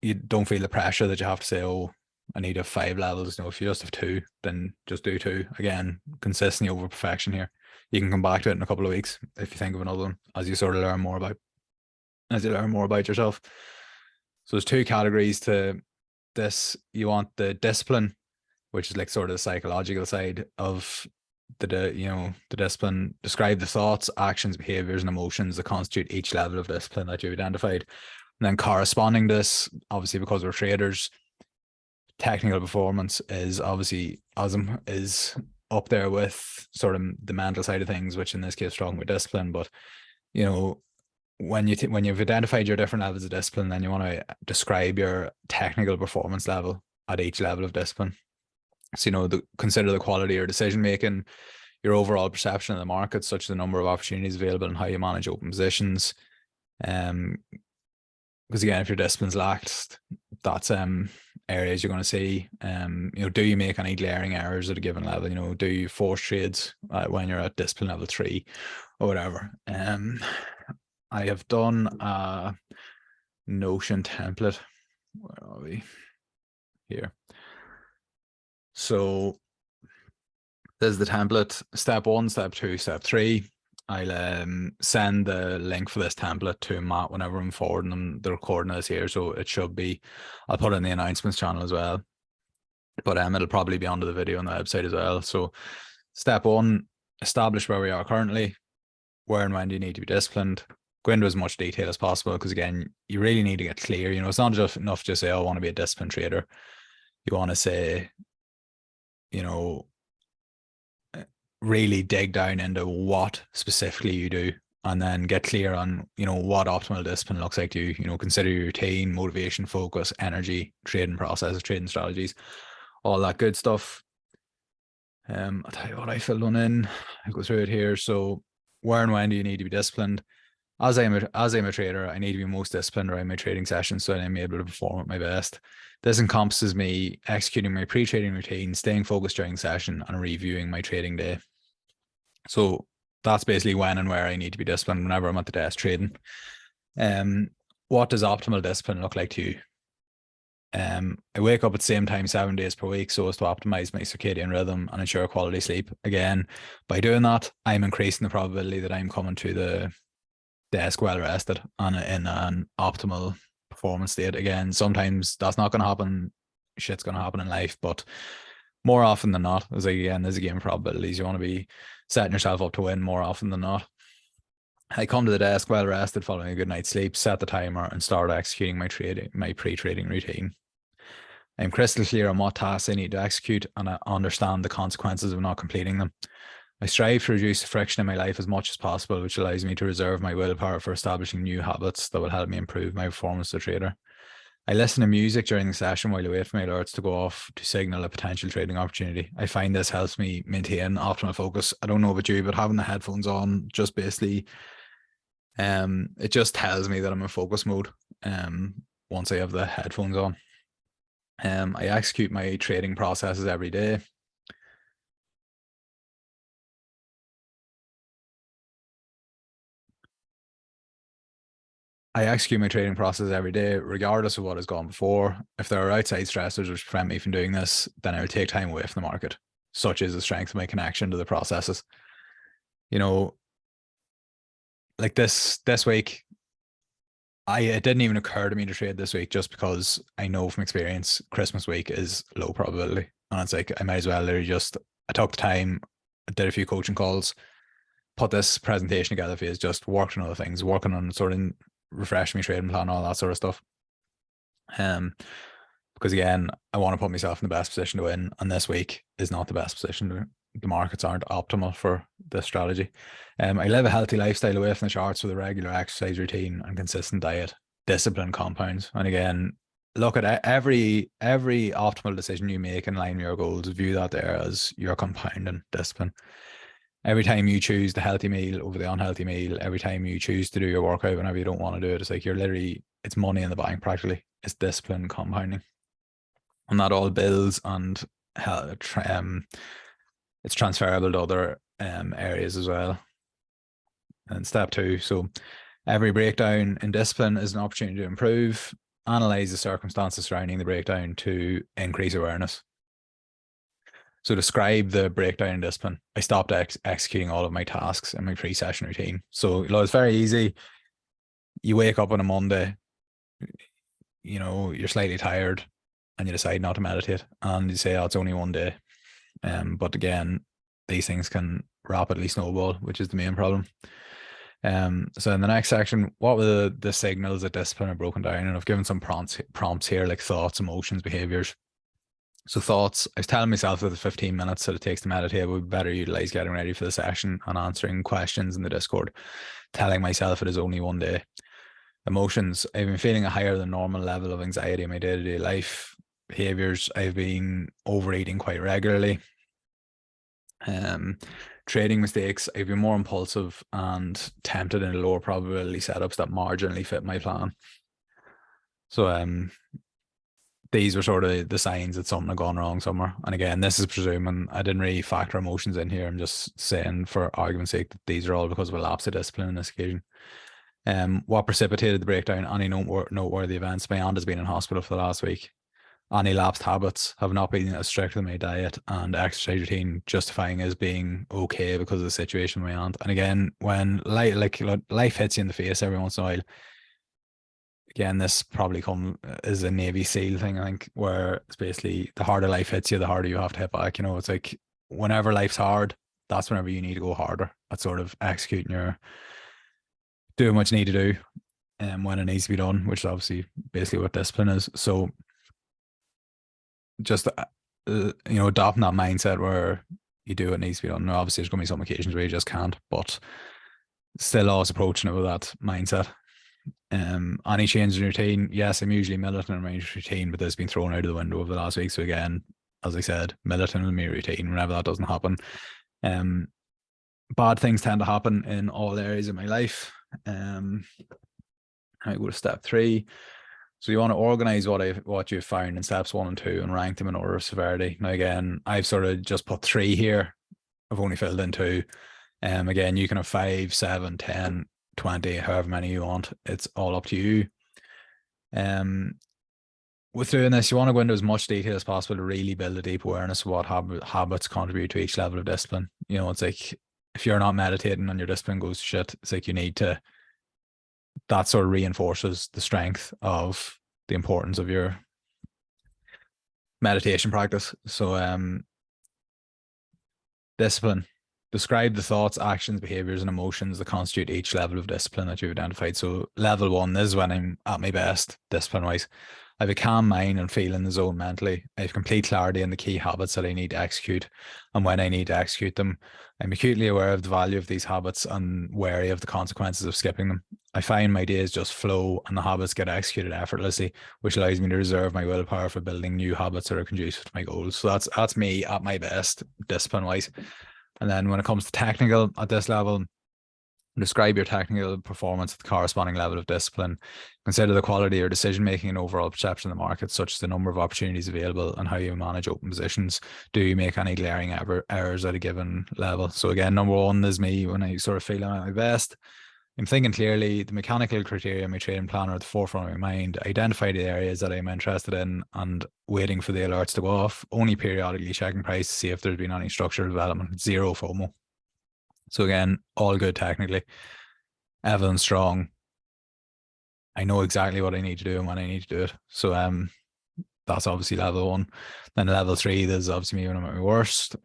you don't feel the pressure that you have to say, oh, I need to have 5 levels. If you just have 2, then just do 2. Again, consistency over perfection here. You can come back to it in a couple of weeks if you think of another one, as you sort of learn more about yourself. So there's 2 categories to this. You want the discipline, which is like sort of the psychological side of the discipline, describe the thoughts, actions, behaviors, and emotions that constitute each level of discipline that you identified. And then corresponding to this, obviously, because we're traders, technical performance is obviously is up there with sort of the mental side of things, which in this case, talking about discipline. But you know, when you've identified your different levels of discipline, then you want to describe your technical performance level at each level of discipline. So consider the quality of your decision making, your overall perception of the market, such as the number of opportunities available and how you manage open positions. Because again, if your discipline's lacked, that's areas you're going to see. Do you make any glaring errors at a given level? Do you force trades when you're at discipline level 3 or whatever? I have done a Notion template. Where are we? Here. So this is the template. Step 1, step 2, step 3. I'll send the link for this template to Matt whenever I'm forwarding them. The recording is here, so it should be. I'll put it in the announcements channel as well. But it'll probably be under the video on the website as well. So step 1, establish where we are currently. Where and when do you need to be disciplined? Go into as much detail as possible, because again, you really need to get clear. It's not just enough to say, I want to be a disciplined trader. You want to say, really dig down into what specifically you do, and then get clear on, what optimal discipline looks like to you. Consider your routine, motivation, focus, energy, trading processes, trading strategies, all that good stuff. I'll tell you what I filled one in. I'll go through it here. So where and when do you need to be disciplined? As I'm a trader, I need to be most disciplined around my trading sessions so that I'm able to perform at my best. This encompasses me executing my pre-trading routine, staying focused during session, and reviewing my trading day. So that's basically when and where I need to be disciplined whenever I'm at the desk trading. What does optimal discipline look like to you? I wake up at the same time 7 days per week so as to optimize my circadian rhythm and ensure quality sleep. Again, by doing that, I'm increasing the probability that I'm coming to the desk well rested and in an optimal performance state. Again, sometimes that's not going to happen. Shit's going to happen in life, but more often than not, there's a game of probabilities. You want to be setting yourself up to win more often than not. I come to the desk well rested following a good night's sleep, set the timer, and start executing my pre-trading routine. I'm crystal clear on what tasks I need to execute, and I understand the consequences of not completing them. I strive to reduce the friction in my life as much as possible, which allows me to reserve my willpower for establishing new habits that will help me improve my performance as a trader. I listen to music during the session while I wait for my alerts to go off to signal a potential trading opportunity. I find this helps me maintain optimal focus. I don't know about you, but having the headphones on just basically, it just tells me that I'm in focus mode once I have the headphones on. I execute my trading processes every day. I execute my trading process every day, regardless of what has gone before. If there are outside stressors which prevent me from doing this, then I'll take time away from the market, such as the strength of my connection to the processes. Like this week, it didn't even occur to me to trade this week, just because I know from experience Christmas week is low probability. And it's like, I might as well literally I took the time, did a few coaching calls, put this presentation together for you, just worked on other things, working on sort of refresh my trading plan, all that sort of stuff. Because again, I want to put myself in the best position to win, and this week is not the best position. The markets aren't optimal for this strategy. I live a healthy lifestyle away from the charts with a regular exercise routine and consistent diet. Discipline compounds. And again, look at every optimal decision you make in line with your goals, view that there as your compounding discipline. Every time you choose the healthy meal over the unhealthy meal, every time you choose to do your workout whenever you don't want to do it, it's like it's money in the bank practically. It's discipline compounding. And that all builds, and it's transferable to other areas as well. And step 2, so every breakdown in discipline is an opportunity to improve. Analyze the circumstances surrounding the breakdown to increase awareness. So describe the breakdown in discipline. I stopped executing all of my tasks in my pre-session routine. So it's very easy. You wake up on a Monday, you're slightly tired, and you decide not to meditate, and you say, oh, it's only one day. But again, these things can rapidly snowball, which is the main problem. So in the next section, what were the signals that discipline are broken down? And I've given some prompts here, like thoughts, emotions, behaviors. So thoughts, I was telling myself that the 15 minutes that it takes to meditate would better utilize getting ready for the session and answering questions in the Discord, telling myself it is only one day. Emotions, I've been feeling a higher than normal level of anxiety in my day-to-day life. Behaviors, I've been overeating quite regularly. Trading mistakes, I've been more impulsive and tempted in lower probability setups that marginally fit my plan. So these were sort of the signs that something had gone wrong somewhere. And again, this is presuming, I didn't really factor emotions in here. I'm just saying for argument's sake that these are all because of a lapse of discipline in this occasion. What precipitated the breakdown? Any noteworthy events? My aunt has been in hospital for the last week. Any lapsed habits, have not been as strict with my diet and exercise routine, justifying as being okay because of the situation with my aunt. And again, when life hits you in the face every once in a while, again, this probably is a Navy SEAL thing, I think, where it's basically the harder life hits you, the harder you have to hit back. You know, it's like whenever life's hard, that's whenever you need to go harder at sort of doing what you need to do and when it needs to be done, which is obviously basically what discipline is. So just, adopting that mindset where you do what needs to be done. Now, obviously, there's going to be some occasions where you just can't, but still always approaching it with that mindset. Any change in routine? Yes, I'm usually militant in my routine, but that's been thrown out of the window over the last week. So again, as I said, militant in my routine whenever that doesn't happen. Bad things tend to happen in all areas of my life. I go to step 3. So you want to organize what you've found in steps 1 and 2 and rank them in order of severity. Now again, I've sort of just put 3 here. I've only filled in 2. Again, you can have 5, 7, 10, 20, however many you want. It's all up to you. With doing this, you want to go into as much detail as possible to really build a deep awareness of what habits contribute to each level of discipline. You know, it's like if you're not meditating and your discipline goes to shit, it's like you need to, that sort of reinforces the strength of the importance of your meditation practice. So discipline. Describe the thoughts, actions, behaviors, and emotions that constitute each level of discipline that you've identified. So level 1, this is when I'm at my best discipline-wise. I have a calm mind and feel in the zone mentally. I have complete clarity in the key habits that I need to execute and when I need to execute them. I'm acutely aware of the value of these habits and wary of the consequences of skipping them. I find my days just flow and the habits get executed effortlessly, which allows me to reserve my willpower for building new habits that are conducive to my goals. So that's me at my best discipline-wise. And then when it comes to technical at this level, describe your technical performance at the corresponding level of discipline. Consider the quality of your decision-making and overall perception of the market, such as the number of opportunities available and how you manage open positions. Do you make any glaring errors at a given level? So again, number 1 is me when I sort of feel I'm at my best. I'm thinking clearly, the mechanical criteria in my trading plan are at the forefront of my mind. Identify the areas that I'm interested in and waiting for the alerts to go off. Only periodically checking price to see if there's been any structural development. Zero FOMO. So again, all good technically. Evidence strong. I know exactly what I need to do and when I need to do it. So that's obviously level 1. Then level 3, this is obviously me when I'm at my worst.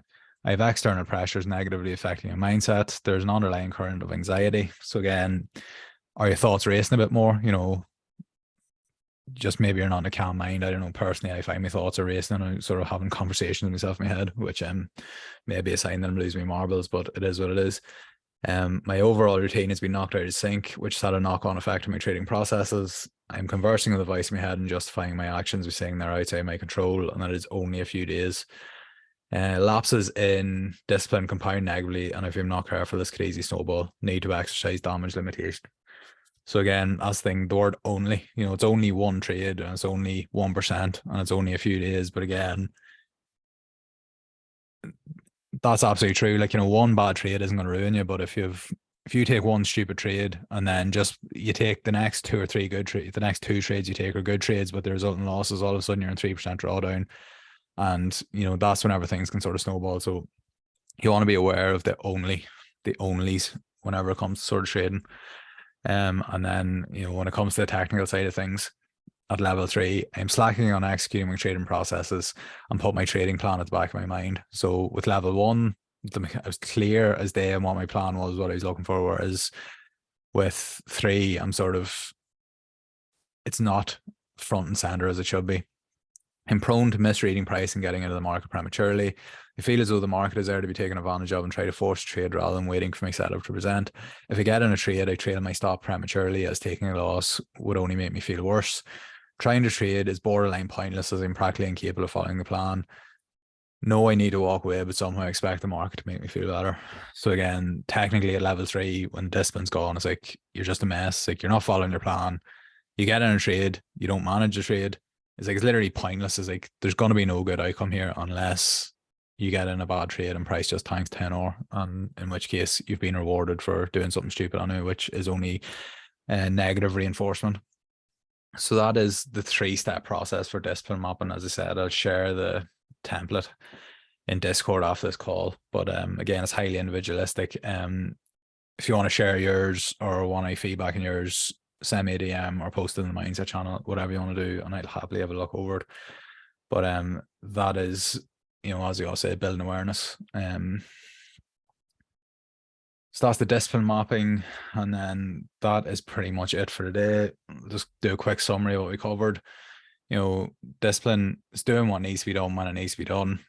I have external pressures negatively affecting your mindset. There's an underlying current of anxiety. So again, are your thoughts racing a bit more? You know, just maybe you're not in a calm mind. I don't know. Personally, I find my thoughts are racing and I'm sort of having conversations with myself in my head, which may be a sign that I'm losing my marbles, but it is what it is. My overall routine has been knocked out of sync, which has had a knock-on effect on my trading processes. I'm conversing with the voice in my head and justifying my actions by saying they're outside my control and that it's only a few days. Lapses in discipline compound negatively, and if I'm not careful, this could easily snowball. Need to exercise damage limitation. So again, that's the thing, the word only, you know, it's only one trade and it's only 1% and it's only a few days. But again, that's absolutely true. Like, you know, one bad trade isn't going to ruin you, but if you take one stupid trade and then just you take the next 2 or 3 good trades, the next 2 trades you take are good trades, but the resulting losses, all of a sudden you're in 3% drawdown. And, you know, that's whenever things can sort of snowball. So you want to be aware of the onlys whenever it comes to sort of trading. And then, you know, when it comes to the technical side of things, at level 3, I'm slacking on executing my trading processes and put my trading plan at the back of my mind. So with level 1, I was clear as day on what my plan was, what I was looking for. Whereas with 3, I'm sort of, it's not front and center as it should be. I'm prone to misreading price and getting into the market prematurely. I feel as though the market is there to be taken advantage of and try to force trade rather than waiting for my setup to present. If I get in a trade, I trail my stop prematurely, as taking a loss would only make me feel worse. Trying to trade is borderline pointless, as I'm practically incapable of following the plan. Know I need to walk away, but somehow I expect the market to make me feel better. So again, technically at level 3, when discipline's gone, it's like you're just a mess. Like, you're not following your plan. You get in a trade, you don't manage the trade. It's like, it's literally pointless. It's like there's going to be no good outcome here unless you get in a bad trade and price just tanks 10 or, and in which case you've been rewarded for doing something stupid on it, which is only negative reinforcement. So that is the 3-step process for discipline mapping. As I said, I'll share the template in Discord after this call, but again, it's highly individualistic. If you want to share yours or want any feedback on yours, send me a DM or post it in the mindset channel, whatever you want to do, and I'll happily have a look over it. But that is, as you all say, building awareness. So that's the discipline mapping, and then that is pretty much it for today. Just do a quick summary of what we covered. Discipline is doing what needs to be done when it needs to be done.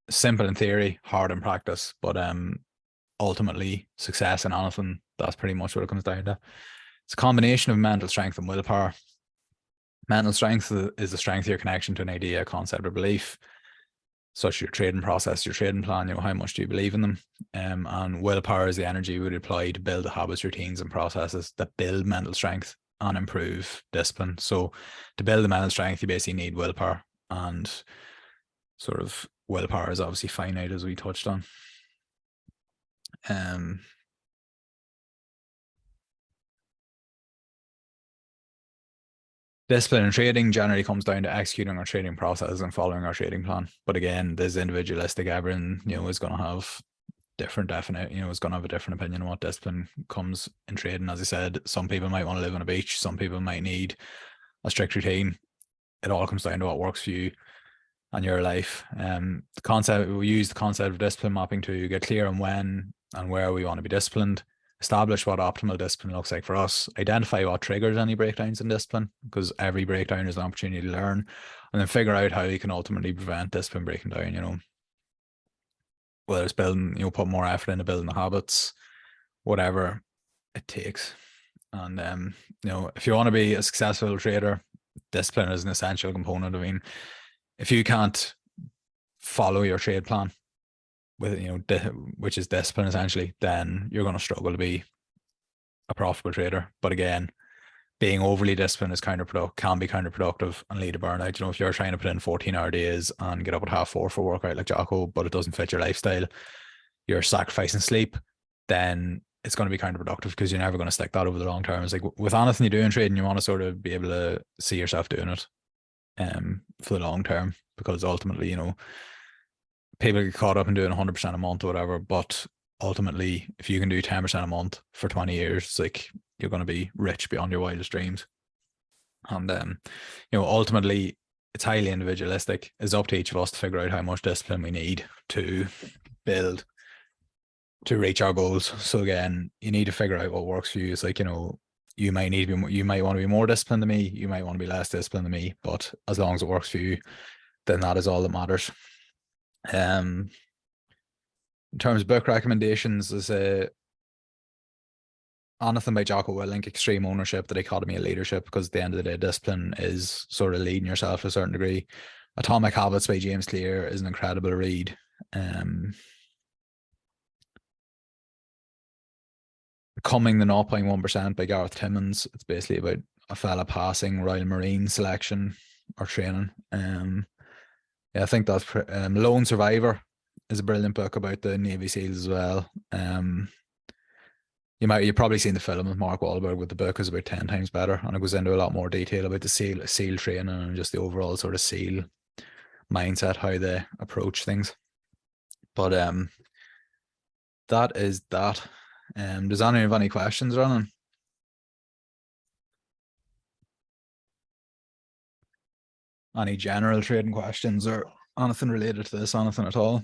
Simple in theory, hard in practice, but ultimately success in anything, that's pretty much what it comes down to. It's a combination of mental strength and willpower. Mental strength is the strength of your connection to an idea, concept, or belief, such as your trading process, your trading plan. How much do you believe in them? And willpower is the energy we would apply to build the habits, routines, and processes that build mental strength and improve discipline. So to build the mental strength, you basically need willpower, and sort of willpower is obviously finite, as we touched on. Discipline in trading generally comes down to executing our trading process and following our trading plan. But again, this individualistic. Everyone, is going to have different definite, is going to have a different opinion on what discipline comes in trading. As I said, some people might want to live on a beach. Some people might need a strict routine. It all comes down to what works for you and your life. The concept, we use the concept of discipline mapping to get clear on when and where we want to be disciplined, establish what optimal discipline looks like for us, identify what triggers any breakdowns in discipline, because every breakdown is an opportunity to learn, and then figure out how you can ultimately prevent discipline breaking down. Whether it's building, put more effort into building the habits, whatever it takes. And if you want to be a successful trader, discipline is an essential component. I mean, if you can't follow your trade plan with, which is discipline essentially, then you're going to struggle to be a profitable trader. But again, being overly disciplined can be counterproductive and lead to burnout. If you're trying to put in 14-hour days and get up at 4:30 for workout like Jocko, but it doesn't fit your lifestyle, you're sacrificing sleep, then it's going to be counterproductive, because you're never going to stick that over the long term. It's like with anything you do in trading, you want to sort of be able to see yourself doing it for the long term, because ultimately, people get caught up in doing 100% a month or whatever, but ultimately, if you can do 10% a month for 20 years, it's like you're going to be rich beyond your wildest dreams. And ultimately, it's highly individualistic. It's up to each of us to figure out how much discipline we need to build to reach our goals. So again, you need to figure out what works for you. It's like, you might want to be more disciplined than me, you might want to be less disciplined than me, but as long as it works for you, then that is all that matters. In terms of book recommendations, is anything by Jocko Willink, Extreme Ownership, The Dichotomy of Leadership, because at the end of the day, discipline is sort of leading yourself to a certain degree. Atomic Habits by James Clear is an incredible read. Becoming the 0.1% by Gareth Timmons. It's basically about a fella passing Royal Marine selection or training. I think that's Lone Survivor is a brilliant book about the Navy SEALs as well. You've probably seen the film with Mark Wahlberg, with the book is about 10 times better, and it goes into a lot more detail about the SEAL training and just the overall sort of SEAL mindset, how they approach things. But that is that. Does anyone have any questions, Ronan? Any general trading questions or anything related to this, anything at all?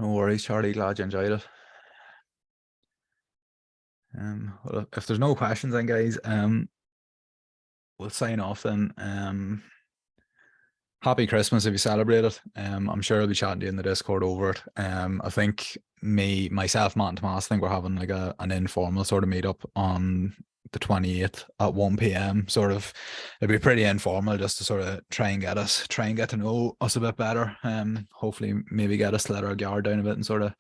No worries, Charlie. Glad you enjoyed it. Well, if there's no questions, then guys, we'll sign off then. Happy Christmas if you celebrate it. I'm sure I'll be chatting to you in the Discord over it. I think myself, Matt and Tomas, I think we're having like an informal sort of meetup on the 28th at 1 p.m. Sort of, it'd be pretty informal just to sort of try and get to know us a bit better. Hopefully maybe get us to let our guard down a bit and sort of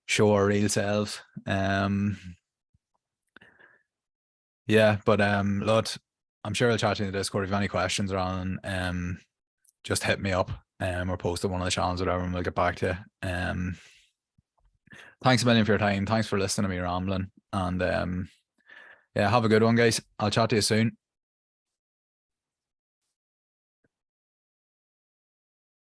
show our real selves. Yeah, but look, I'm sure I'll chat to you in the Discord if you have any questions around just hit me up or post it one of the channels or whatever and we'll get back to you. Thanks a million for your time. Thanks for listening to me rambling. And yeah, have a good one, guys. I'll chat to you soon.